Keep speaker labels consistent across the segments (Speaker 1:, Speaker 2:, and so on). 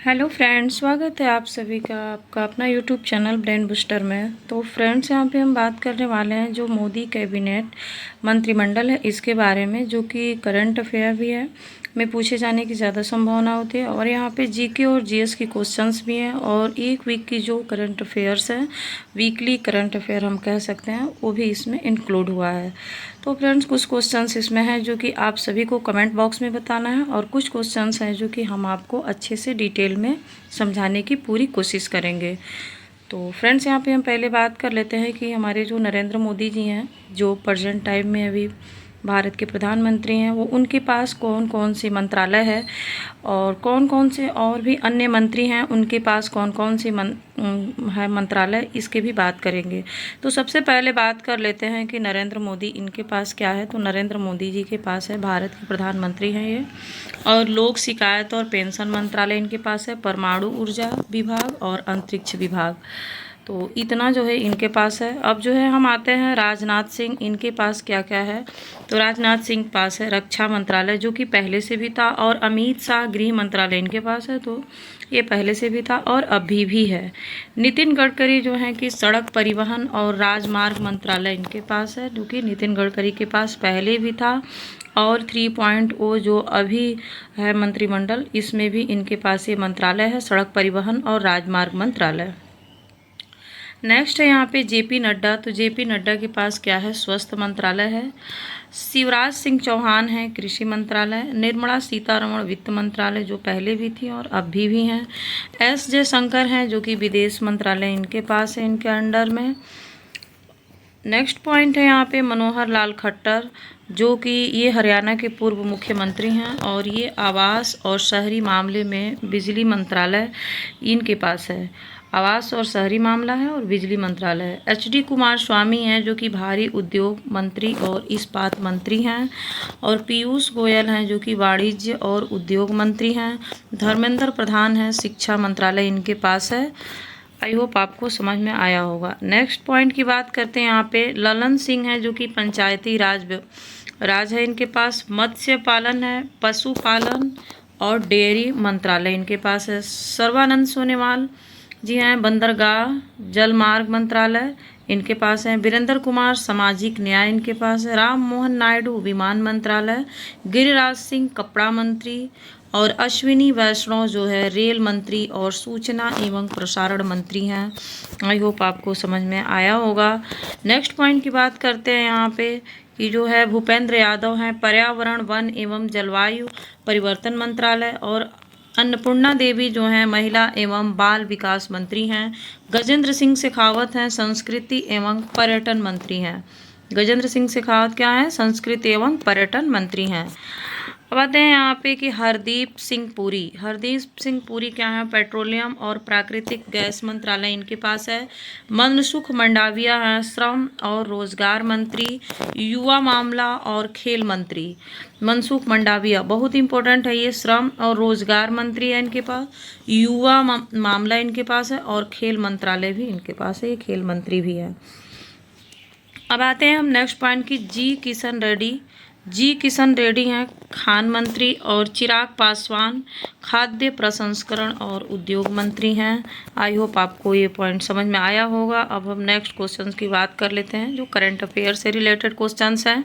Speaker 1: Hello friends, स्वागत है आप सभी का आपका अपना यूट्यूब चैनल ब्रेन बूस्टर में। तो फ्रेंड्स, यहाँ पे हम बात करने वाले हैं जो मोदी कैबिनेट मंत्रिमंडल है इसके बारे में, जो कि करंट अफेयर भी है में पूछे जाने की ज़्यादा संभावना होती है। और यहाँ पे जीके और जीएस की क्वेश्चंस भी हैं, और एक वीक की जो करंट अफेयर्स है, वीकली करंट अफेयर हम कह सकते हैं, वो भी इसमें इंक्लूड हुआ है। तो फ्रेंड्स, कुछ क्वेश्चंस इसमें हैं जो कि आप सभी को कमेंट बॉक्स में बताना है, और कुछ क्वेश्चंस हैं जो कि हम आपको अच्छे से डिटेल में समझाने की पूरी कोशिश करेंगे। तो फ्रेंड्स, यहाँ पे हम पहले बात कर लेते हैं कि हमारे जो नरेंद्र मोदी जी हैं, जो प्रेजेंट टाइम में अभी भारत के प्रधानमंत्री हैं, वो उनके पास कौन कौन से मंत्रालय है और कौन कौन से और भी अन्य मंत्री हैं, उनके पास कौन कौन से है मंत्रालय, इसके भी बात करेंगे। तो सबसे पहले बात कर लेते हैं कि नरेंद्र मोदी इनके पास क्या है। तो नरेंद्र मोदी जी के पास है, भारत के प्रधानमंत्री हैं ये, और लोक शिकायत और पेंशन मंत्रालय इनके पास है, परमाणु ऊर्जा विभाग और अंतरिक्ष विभाग। तो इतना जो है इनके पास है। अब जो है हम आते हैं राजनाथ सिंह, इनके पास क्या क्या है। तो राजनाथ सिंह पास है रक्षा मंत्रालय, जो कि पहले से भी था, और अमित शाह गृह मंत्रालय इनके पास है, तो ये पहले से भी था और अभी भी है। नितिन गडकरी जो है कि सड़क परिवहन और राजमार्ग मंत्रालय इनके पास है, जो कि नितिन गडकरी के पास पहले भी था। और 3.0 जो अभी है मंत्रिमंडल, इसमें भी इनके पास ये मंत्रालय है, सड़क परिवहन और राजमार्ग मंत्रालय। नेक्स्ट है यहाँ पे जेपी नड्डा। तो जेपी नड्डा के पास क्या है, स्वास्थ्य मंत्रालय है। शिवराज सिंह चौहान है, कृषि मंत्रालय। निर्मला सीतारमण वित्त मंत्रालय, जो पहले भी थी और अभी भी हैं। एस जयशंकर हैं, जो कि विदेश मंत्रालय इनके पास है, इनके अंडर में। नेक्स्ट पॉइंट है यहाँ पे मनोहर लाल खट्टर, जो कि ये हरियाणा के पूर्व मुख्यमंत्री हैं, और ये आवास और शहरी मामले में बिजली मंत्रालय इनके पास है। आवास और शहरी मामला है और बिजली मंत्रालय है। एचडी कुमार स्वामी हैं, जो कि भारी उद्योग मंत्री और इस्पात मंत्री हैं। और पीयूष गोयल हैं, जो कि वाणिज्य और उद्योग मंत्री हैं। धर्मेंद्र प्रधान हैं, शिक्षा मंत्रालय इनके पास है। आई होप आपको समझ में आया होगा। नेक्स्ट पॉइंट की बात करते हैं यहाँ पे ललन सिंह है, जो कि पंचायती राज है इनके पास। मत्स्य पालन है, पशुपालन और डेयरी मंत्रालय इनके पास है। सर्बानंद सोनोवाल जी हैं, बंदरगाह जलमार्ग मंत्रालय इनके पास है। वीरेंद्र कुमार सामाजिक न्याय इनके पास है। राम मोहन नायडू विमान मंत्रालय। गिरिराज सिंह कपड़ा मंत्री। और अश्विनी वैष्णव जो है रेल मंत्री और सूचना एवं प्रसारण मंत्री हैं। आई होप आपको समझ में आया होगा। नेक्स्ट पॉइंट की बात करते हैं यहाँ पे कि जो है भूपेंद्र यादव हैं, पर्यावरण वन एवं जलवायु परिवर्तन मंत्रालय। और अन्नपूर्णा देवी जो हैं, महिला एवं बाल विकास मंत्री हैं। गजेंद्र सिंह शेखावत हैं, संस्कृति एवं पर्यटन मंत्री हैं। गजेंद्र सिंह शेखावत क्या है, संस्कृति एवं पर्यटन मंत्री हैं। अब आते हैं यहाँ पे कि हरदीप सिंह पुरी क्या है, पेट्रोलियम और प्राकृतिक गैस मंत्रालय इनके पास है। मनसुख मंडाविया है, श्रम और रोजगार मंत्री। युवा मामला और खेल मंत्री मनसुख मंडाविया, बहुत इंपॉर्टेंट है ये, श्रम और रोजगार मंत्री है इनके पास। युवा मामला इनके पास है, और खेल मंत्रालय भी इनके पास है, ये खेल मंत्री भी है। अब आते हैं हम नेक्स्ट पॉइंट की जी किशन रेड्डी हैं, खान मंत्री। और चिराग पासवान खाद्य प्रसंस्करण और उद्योग मंत्री हैं। आई होप आपको ये पॉइंट समझ में आया होगा। अब हम नेक्स्ट क्वेश्चन की बात कर लेते हैं, जो करंट अफेयर से रिलेटेड क्वेश्चंस हैं,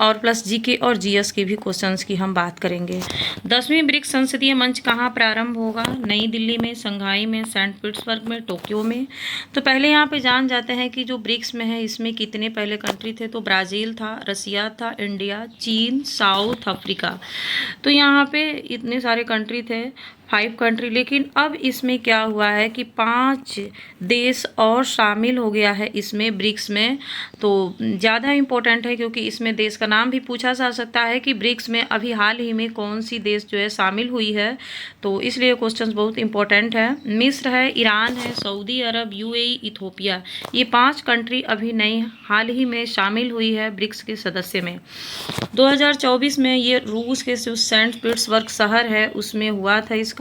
Speaker 1: और प्लस जीके और जीएस के भी क्वेश्चंस की हम बात करेंगे। 10वीं ब्रिक्स संसदीय मंच कहाँ प्रारंभ होगा, नई दिल्ली में, शंघाई में, सेंट पीटर्सबर्ग में, टोक्यो में। तो पहले यहाँ पे जान जाते हैं कि जो ब्रिक्स में है, इसमें कितने पहले कंट्री थे। तो ब्राज़ील था, रसिया था, इंडिया, चीन, साउथ अफ्रीका। तो यहाँ पे इतने सारे कंट्री थे, 5 कंट्री। लेकिन अब इसमें क्या हुआ है कि 5 देश और शामिल हो गया है इसमें, ब्रिक्स में। तो ज़्यादा इम्पोर्टेंट है, क्योंकि इसमें देश का नाम भी पूछा जा सकता है कि ब्रिक्स में अभी हाल ही में कौन सी देश जो है शामिल हुई है। तो इसलिए क्वेश्चन बहुत इंपॉर्टेंट है। मिस्र है, ईरान है, सऊदी अरब, यूएई, इथोपिया, ये 5 कंट्री अभी नई हाल ही में शामिल हुई है ब्रिक्स के सदस्य में। 2024 में ये रूस के जो सेंट पीटर्सबर्ग शहर है उसमें हुआ था इसका।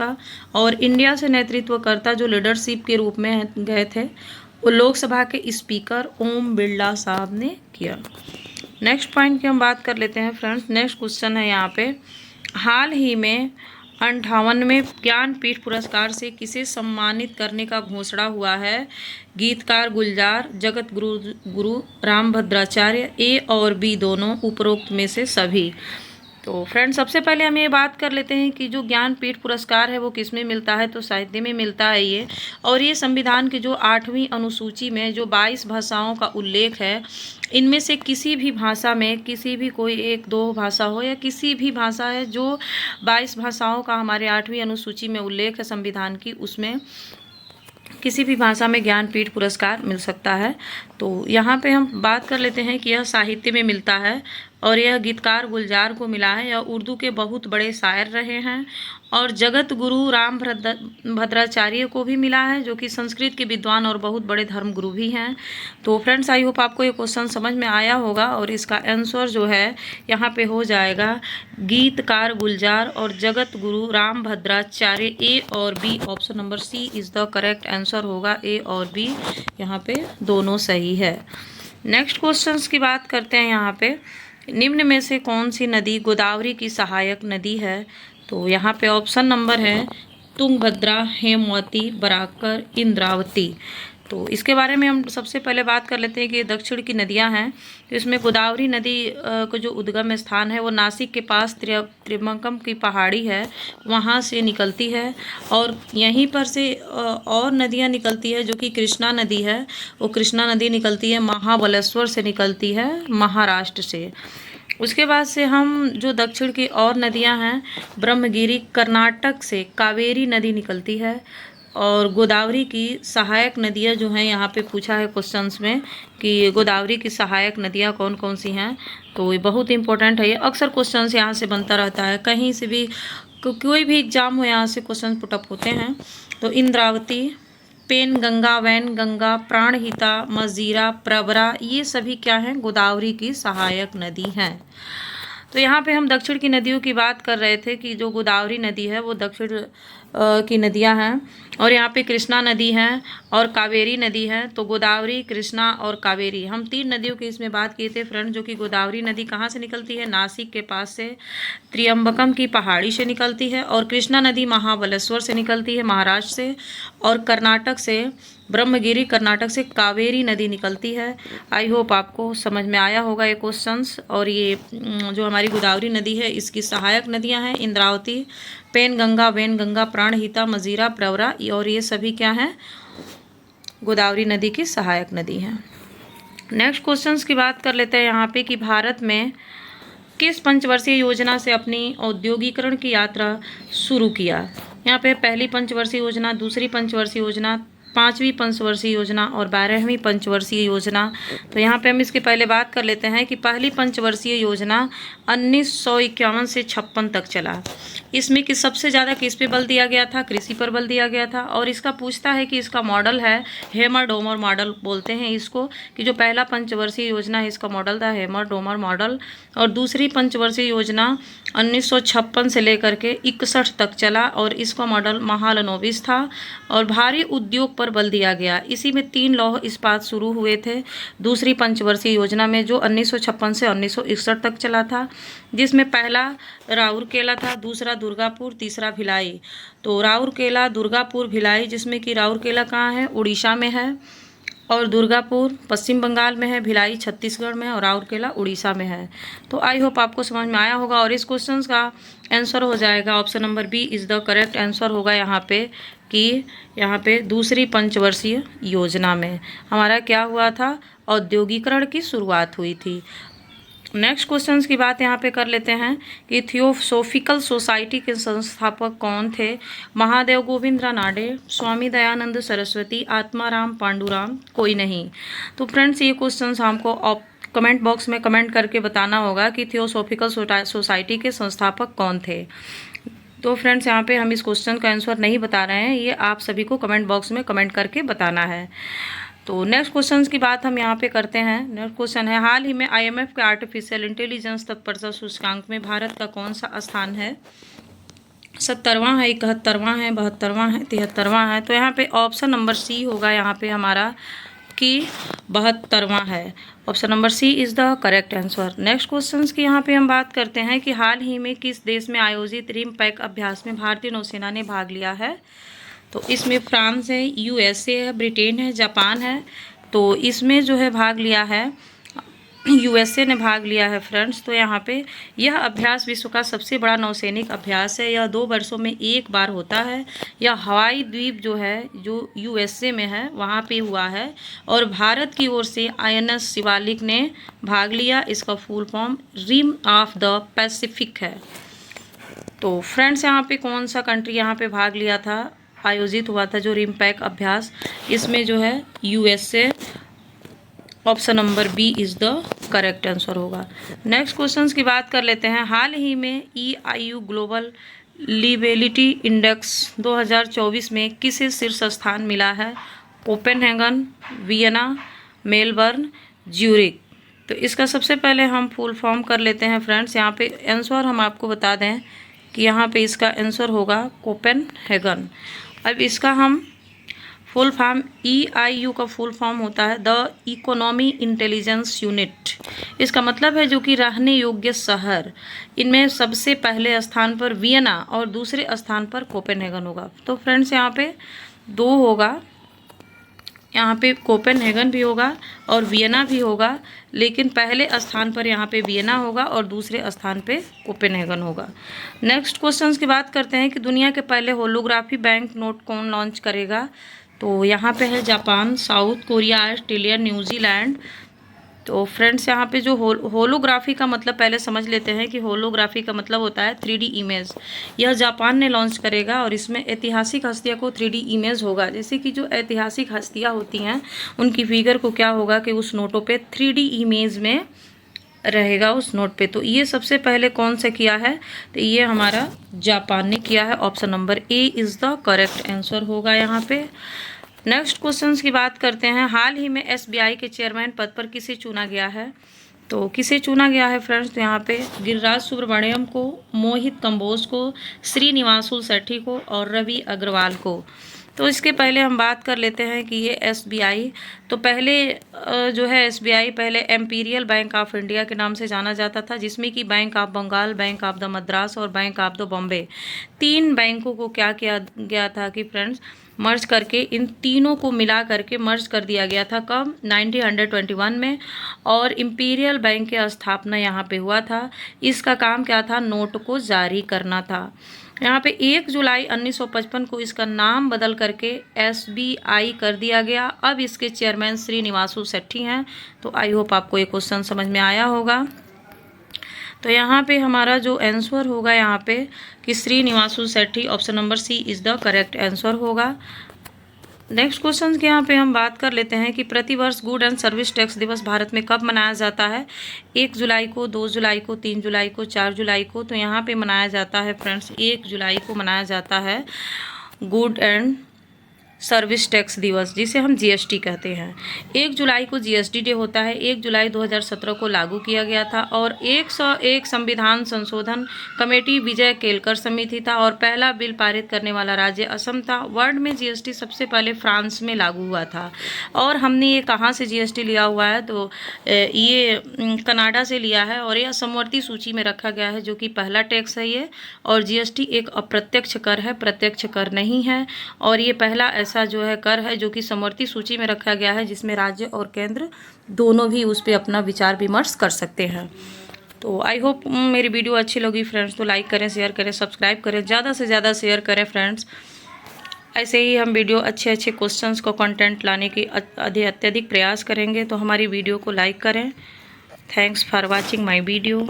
Speaker 1: और इंडिया से नेतृत्वकर्ता जो लीडरशिप के रूप में गए थे, वो लोकसभा के स्पीकर ओम बिरला साहब ने किया। नेक्स्ट पॉइंट की हम बात कर लेते हैं फ्रेंड्स। नेक्स्ट क्वेश्चन है यहाँ पे, हाल ही में 58वें ज्ञानपीठ पुरस्कार से किसे सम्मानित करने का घोषणा हुआ है? गीतकार गुलजार, जगत गुरु रामभद्राचार्य, ए और बी दोनों, उपरोक्त में से सभी। तो फ्रेंड्स, सबसे पहले हम ये बात कर लेते हैं कि जो ज्ञानपीठ पुरस्कार है वो किस में मिलता है, तो साहित्य में मिलता है ये। और ये संविधान की जो 8वीं अनुसूची में जो 22 भाषाओं का उल्लेख है, इनमें से किसी भी भाषा में, किसी भी कोई 1-2 भाषा हो या किसी भी भाषा है जो 22 भाषाओं का हमारे 8वीं अनुसूची में उल्लेख है संविधान की, उसमें किसी भी भाषा में ज्ञानपीठ पुरस्कार मिल सकता है। तो यहाँ पे हम बात कर लेते हैं कि यह साहित्य में मिलता है और यह गीतकार गुलजार को मिला है। यह उर्दू के बहुत बड़े शायर रहे हैं। और जगत गुरु रामभद्राचार्य को भी मिला है, जो कि संस्कृत के विद्वान और बहुत बड़े धर्मगुरु भी हैं। तो फ्रेंड्स, आई होप आपको ये क्वेश्चन समझ में आया होगा और इसका आंसर जो है यहाँ पे हो जाएगा गीतकार गुलजार और जगत गुरु रामभद्राचार्य। ए और B, option number C is the correct answer होगा। ए और बी यहाँ पे दोनों सही है। नेक्स्ट क्वेश्चंस की बात करते हैं। यहाँ पे निम्न में से कौन सी नदी गोदावरी की सहायक नदी है? तो यहाँ पे ऑप्शन नंबर है तुंगभद्रा, हेमवती, बराकर, इंद्रावती। तो इसके बारे में हम सबसे पहले बात कर लेते हैं कि दक्षिण की नदियां हैं। तो इसमें गोदावरी नदी का जो उद्गम स्थान है वो नासिक के पास त्रिमंकम की पहाड़ी है, वहाँ से निकलती है। और यहीं पर से और नदियां निकलती है, जो कि कृष्णा नदी है। वो कृष्णा नदी निकलती है महाबलेश्वर से, निकलती है महाराष्ट्र से। उसके बाद से हम जो दक्षिण की और नदियां हैं, ब्रह्मगिरी कर्नाटक से कावेरी नदी निकलती है। और गोदावरी की सहायक नदियां जो हैं, यहाँ पे पूछा है क्वेश्चंस में कि गोदावरी की सहायक नदियां कौन कौन सी हैं। तो ये बहुत इंपॉर्टेंट है, ये अक्सर क्वेश्चंस यहाँ से बनता रहता है, कहीं से भी कोई भी एग्जाम हो यहाँ से क्वेश्चन पुटअप होते हैं। तो इंद्रावती, पेन गंगा, वैन गंगा, प्राणहिता, मजीरा, प्रवरा, ये सभी क्या हैं? गोदावरी की सहायक नदी हैं। तो यहाँ पे हम दक्षिण की नदियों की बात कर रहे थे कि जो गोदावरी नदी है वो दक्षिण की नदियाँ हैं। और यहाँ पे कृष्णा नदी है और कावेरी नदी है। तो गोदावरी, कृष्णा और कावेरी, हम 3 नदियों की इसमें बात किए थे फ्रेंड। जो कि गोदावरी नदी कहाँ से निकलती है? नासिक के पास से, त्रियंबकम की पहाड़ी से निकलती है। और कृष्णा नदी महाबलेश्वर से निकलती है, महाराष्ट्र से। और कर्नाटक से, ब्रह्मगिरी कर्नाटक से कावेरी नदी निकलती है। आई होप आपको समझ में आया होगा ये क्वेश्चंस। और ये जो हमारी गोदावरी नदी है इसकी सहायक नदियां हैं इंद्रावती, पेन गंगा, वेन गंगा, प्राणहिता, मजीरा, प्रवरा, और ये सभी क्या हैं? गोदावरी नदी की सहायक नदी हैं। नेक्स्ट क्वेश्चंस की बात कर लेते हैं यहाँ पे कि भारत में किस पंचवर्षीय योजना से अपनी औद्योगिकरण की यात्रा शुरू किया? यहाँ पे पहली पंचवर्षीय योजना, दूसरी पंचवर्षीय योजना, 5वीं पंचवर्षीय योजना और 12वीं पंचवर्षीय योजना। तो यहाँ पे हम इसके पहले बात कर लेते हैं कि पहली पंचवर्षीय योजना 1951 से 56 तक चला। इसमें कि सबसे ज़्यादा किस पे बल दिया गया था? कृषि पर बल दिया गया था। और इसका पूछता है कि इसका मॉडल है हेमर डोमर मॉडल बोलते हैं इसको, कि जो पहला पंचवर्षीय योजना है इसका मॉडल था हेमर डोमर मॉडल। और दूसरी पंचवर्षीय योजना 1956 से लेकर के 61 तक चला और इसका मॉडल महालनोबिस था। और भारी उद्योग पर बल दिया गया। इसी में 3 लौह इस्पात शुरू हुए थे दूसरी पंचवर्षीय योजना में, जो 1956 से 1961 तक चला था, जिसमें पहला राउरकेला था, दूसरा दुर्गापुर, तीसरा भिलाई। तो राउरकेला, दुर्गापुर, भिलाई, जिसमें कि राउरकेला कहाँ है? उड़ीसा में है। और दुर्गापुर पश्चिम बंगाल में है, भिलाई छत्तीसगढ़ में है और राउरकेला उड़ीसा में है। तो आई होप आपको समझ में आया होगा। और इस क्वेश्चन का आंसर हो जाएगा option number B is the correct answer होगा यहाँ पे, कि यहाँ पे दूसरी पंचवर्षीय योजना में हमारा क्या हुआ था? औद्योगिकरण की शुरुआत हुई थी। नेक्स्ट क्वेश्चंस की बात यहाँ पे कर लेते हैं कि थियोसॉफिकल सोसाइटी के संस्थापक कौन थे? महादेव गोविंद रानाडे, स्वामी दयानंद सरस्वती, आत्माराम पांडुराम, कोई नहीं। तो फ्रेंड्स, ये क्वेश्चंस हमको कमेंट बॉक्स में कमेंट करके बताना होगा कि थियोसॉफिकल सोसाइटी के संस्थापक कौन थे। तो फ्रेंड्स, यहाँ पे हम इस क्वेश्चन का आंसर नहीं बता रहे हैं, ये आप सभी को कमेंट बॉक्स में कमेंट करके बताना है। तो नेक्स्ट क्वेश्चन की बात हम यहाँ पे करते हैं। नेक्स्ट क्वेश्चन है, हाल ही में IMF के आर्टिफिशियल इंटेलिजेंस तत्परता सूचकांक में भारत का कौन सा स्थान है? 70वां है, 71वां है, 72वां है, 73वां है। तो यहाँ पे ऑप्शन नंबर सी होगा यहाँ पे हमारा आपकी 72वां है। Option number C is the correct answer. Next question की यहाँ पे हम बात करते हैं कि हाल ही में किस देश में आयोजित रिम पैक अभ्यास में भारतीय नौसेना ने भाग लिया है। तो इसमें फ्रांस है, यूएसए है, ब्रिटेन है, जापान है। तो इसमें जो है भाग लिया है यूएसए ने भाग लिया है फ्रेंड्स। तो यहाँ पे यह अभ्यास विश्व का सबसे बड़ा नौसैनिक अभ्यास है। यह 2 वर्षों में एक बार होता है। यह हवाई द्वीप जो है जो यूएसए में है वहाँ पे हुआ है और भारत की ओर से INS शिवालिक ने भाग लिया। इसका full form rim of the Pacific है। तो फ्रेंड्स यहाँ पे कौन सा कंट्री यहाँ पे भाग लिया था, आयोजित हुआ था जो रिम पैक अभ्यास, इसमें जो है USA. Option number B is the correct answer होगा। नेक्स्ट क्वेश्चंस की बात कर लेते हैं। हाल ही में EIU ग्लोबल लिवेलिटी इंडेक्स 2024 में किसे शीर्ष स्थान मिला है? Copenhagen, Vienna, Melbourne, Zurich. तो इसका सबसे पहले हम फुल फॉर्म कर लेते हैं फ्रेंड्स। यहाँ पे आंसर हम आपको बता दें कि यहाँ पे इसका आंसर होगा कोपेनहेगन। अब इसका हम फुल फॉर्म EIU का फुल फॉर्म होता है द इकोनॉमी इंटेलिजेंस यूनिट। इसका मतलब है जो कि रहने योग्य शहर। इनमें सबसे पहले स्थान पर वियना और दूसरे स्थान पर कोपेनहेगन होगा। तो फ्रेंड्स यहाँ पे 2 होगा, यहाँ पे कोपेनहेगन भी होगा और वियना भी होगा, लेकिन पहले स्थान पर यहाँ पे वियना होगा और दूसरे स्थान पे कोपेनहेगन होगा। नेक्स्ट क्वेश्चंस की बात करते हैं कि दुनिया के पहले होलोग्राफी बैंक नोट कौन लॉन्च करेगा? तो यहाँ पे है Japan, south Korea, Australia, New Zealand. तो फ्रेंड्स यहाँ पे जो होलोग्राफी का मतलब पहले समझ लेते हैं कि होलोग्राफी का मतलब होता है 3D इमेज। यह जापान ने लॉन्च करेगा और इसमें ऐतिहासिक हस्तियों को 3D इमेज होगा। जैसे कि जो ऐतिहासिक हस्तियाँ होती हैं उनकी फिगर को क्या होगा कि उस नोटों पे 3D इमेज में रहेगा उस नोट पे। तो ये सबसे पहले कौन सा किया है? तो ये हमारा जापान ने किया है। Option number A is the correct answer होगा यहाँ पे। नेक्स्ट क्वेश्चंस की बात करते हैं। हाल ही में SBI के चेयरमैन पद पर किसे चुना गया है? तो किसे चुना गया है फ्रेंड्स? तो यहाँ पे गिरिराज सुब्रमण्यम को, मोहित कंबोज को, श्रीनिवासुल सेठी को और रवि अग्रवाल को। तो इसके पहले हम बात कर लेते हैं कि ये SBI, तो पहले जो है SBI पहले एम्पीरियल बैंक ऑफ इंडिया के नाम से जाना जाता था, जिसमें कि bank of Bengal, bank of the Madras और बैंक ऑफ द बॉम्बे 3 बैंकों को क्या किया गया था कि फ्रेंड्स मर्ज करके इन तीनों को मिला करके मर्ज कर दिया गया था। कब? 1921 में। और इम्पीरियल बैंक की स्थापना यहाँ पे हुआ था। इसका काम क्या था? नोट को जारी करना था। यहाँ पे 1 जुलाई 1955 को इसका नाम बदल करके SBI कर दिया गया। अब इसके चेयरमैन श्रीनिवासु सेठी हैं। तो आई होप आपको ये क्वेश्चन समझ में आया होगा। तो यहाँ पे हमारा जो आंसर होगा यहाँ पे कि Srinivasu Sethi, option number C is the correct answer होगा। नेक्स्ट क्वेश्चन के यहाँ पे हम बात कर लेते हैं कि प्रतिवर्ष गुड एंड सर्विस टैक्स दिवस भारत में कब मनाया जाता है? 1 जुलाई को, 2 जुलाई को, 3 जुलाई को, 4 जुलाई को। तो यहाँ पे मनाया जाता है फ्रेंड्स 1 जुलाई को मनाया जाता है गुड एंड सर्विस टैक्स दिवस, जिसे हम GST कहते हैं। 1 जुलाई को GST डे होता है। 1 जुलाई 2017 को लागू किया गया था और 101 संविधान संशोधन कमेटी विजय केलकर समिति था और पहला बिल पारित करने वाला राज्य असम था। वर्ल्ड में GST सबसे पहले फ्रांस में लागू हुआ था। और हमने ये कहाँ से GST लिया हुआ है? तो ये कनाडा से लिया है और यह समवर्ती सूची में रखा गया है, जो कि पहला टैक्स है ये। और GST एक अप्रत्यक्ष कर है, प्रत्यक्ष कर नहीं है। और ये पहला ऐसा जो है कर है जो कि समवर्ती सूची में रखा गया है, जिसमें राज्य और केंद्र दोनों भी उस पर अपना विचार विमर्श कर सकते हैं। तो आई होप मेरी वीडियो अच्छी लगी फ्रेंड्स। तो लाइक करें, शेयर करें, सब्सक्राइब करें, ज़्यादा से ज़्यादा शेयर करें फ्रेंड्स। ऐसे ही हम वीडियो अच्छे अच्छे क्वेश्चंस को कंटेंट लाने की अत्यधिक प्रयास करेंगे। तो हमारी वीडियो को लाइक करें। Thanks for watching my video.